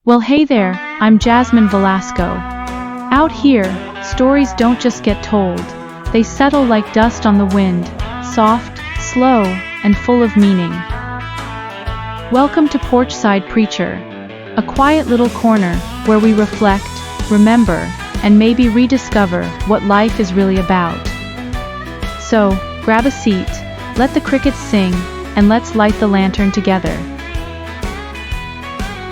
Well, hey there, I'm Jasmine Velasco. Out here, stories don't just get told, they settle like dust on the wind, soft, slow, and full of meaning. Welcome to Porch-Side Preacher, a quiet little corner where we reflect, remember, and maybe rediscover what life is really about. So, grab a seat, let the crickets sing, and let's light the lantern together.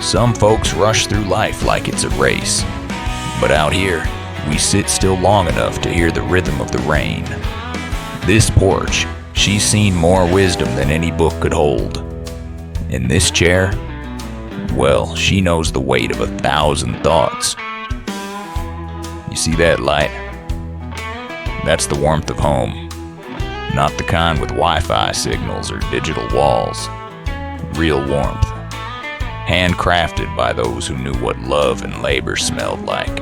Some folks rush through life like it's a race, but out here, we sit still long enough to hear the rhythm of the rain. This porch, she's seen more wisdom than any book could hold. In this chair, well, she knows the weight of 1,000 thoughts. You see that light? That's the warmth of home. Not the kind with Wi-Fi signals or digital walls. Real warmth. Handcrafted by those who knew what love and labor smelled like.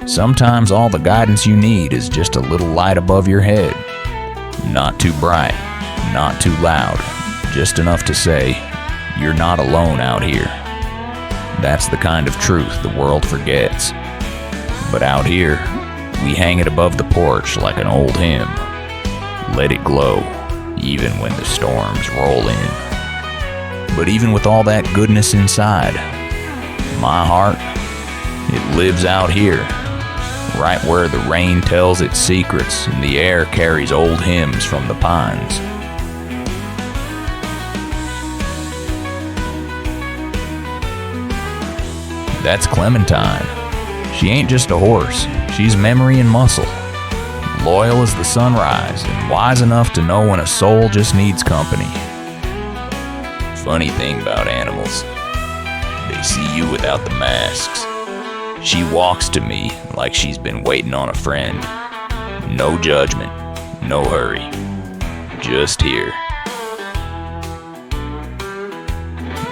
Sometimes all the guidance you need is just a little light above your head. Not too bright, not too loud, just enough to say, you're not alone out here. That's the kind of truth the world forgets. But out here, we hang it above the porch like an old hymn. Let it glow, even when the storms roll in. But even with all that goodness inside, my heart, it lives out here, right where the rain tells its secrets and the air carries old hymns from the pines. That's Clementine. She ain't just a horse, she's memory and muscle. Loyal as the sunrise and wise enough to know when a soul just needs company. Funny thing about animals, they see you without the masks. She walks to me like she's been waiting on a friend. No judgment, no hurry, just here.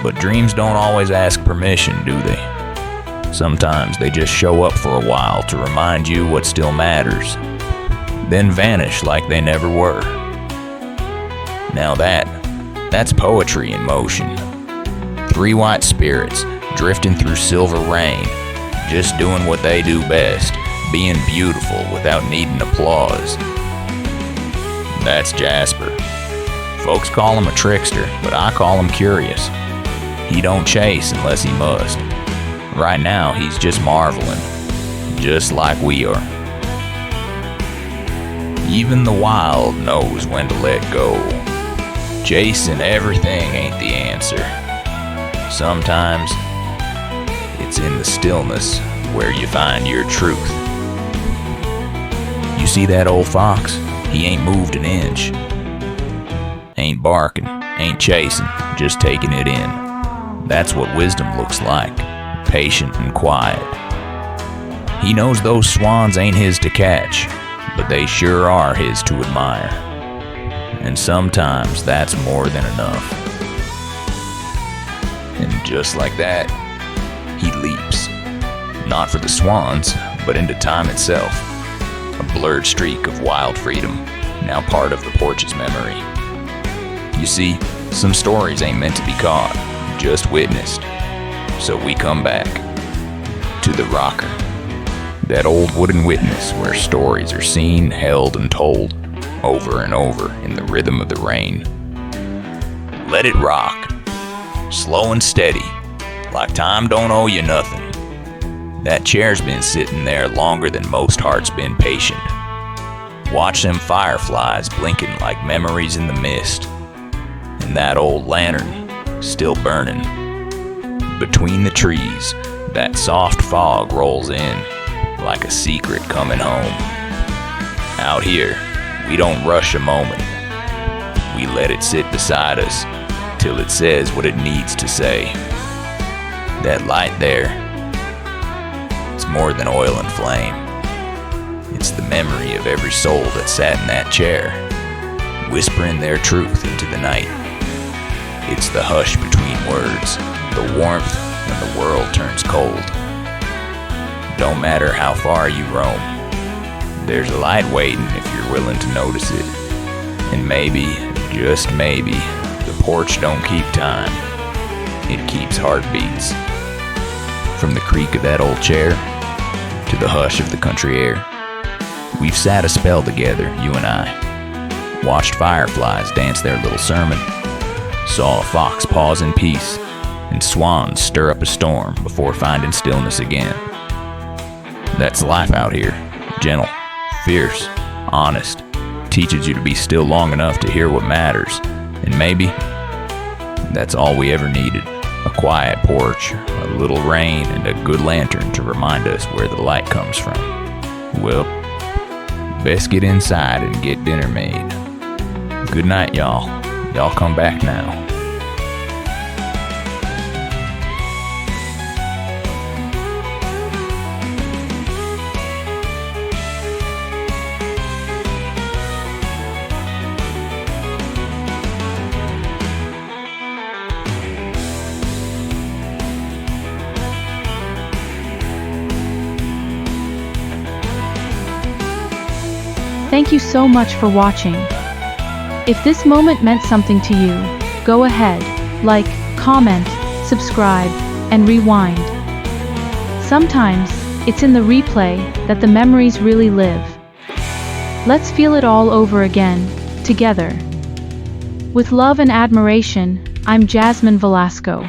But dreams don't always ask permission, do they? Sometimes they just show up for a while to remind you what still matters, then vanish like they never were. Now that's poetry in motion. 3 white spirits drifting through silver rain, just doing what they do best, being beautiful without needing applause. That's Jasper. Folks call him a trickster, but I call him curious. He don't chase unless he must. Right now, he's just marveling, just like we are. Even the wild knows when to let go. Chasing everything ain't the answer. Sometimes it's in the stillness where you find your truth. You see that old fox? He ain't moved an inch. Ain't barking, ain't chasing, just taking it in. That's what wisdom looks like, patient and quiet. He knows those swans ain't his to catch, but they sure are his to admire. And sometimes that's more than enough. And just like that, he leaps. Not for the swans, but into time itself. A blurred streak of wild freedom, now part of the porch's memory. You see, some stories ain't meant to be caught, just witnessed. So we come back to the rocker. That old wooden witness where stories are seen, held, and told over and over in the rhythm of the rain. Let it rock, slow and steady, like time don't owe you nothing. That chair's been sitting there longer than most hearts been patient. Watch them fireflies blinking like memories in the mist. And that old lantern still burning. Between the trees, that soft fog rolls in like a secret coming home. Out here, we don't rush a moment. We let it sit beside us till it says what it needs to say. That light there, it's more than oil and flame. It's the memory of every soul that sat in that chair, whispering their truth into the night. It's the hush between words, the warmth when the world turns cold. Don't matter how far you roam, there's a light waiting if you're willing to notice it. And maybe, just maybe, the porch don't keep time. It keeps heartbeats. From the creak of that old chair to the hush of the country air, we've sat a spell together, you and I. Watched fireflies dance their little sermon, saw a fox pause in peace, and swans stir up a storm before finding stillness again. That's life out here. Gentle, fierce, honest. Teaches you to be still long enough to hear what matters. And maybe that's all we ever needed. A quiet porch, a little rain, and a good lantern to remind us where the light comes from. Well, best get inside and get dinner made. Good night, y'all. Y'all come back now. Thank you so much for watching. If this moment meant something to you, go ahead, like, comment, subscribe, and rewind. Sometimes, it's in the replay that the memories really live. Let's feel it all over again, together. With love and admiration, I'm Jasmine Velasco.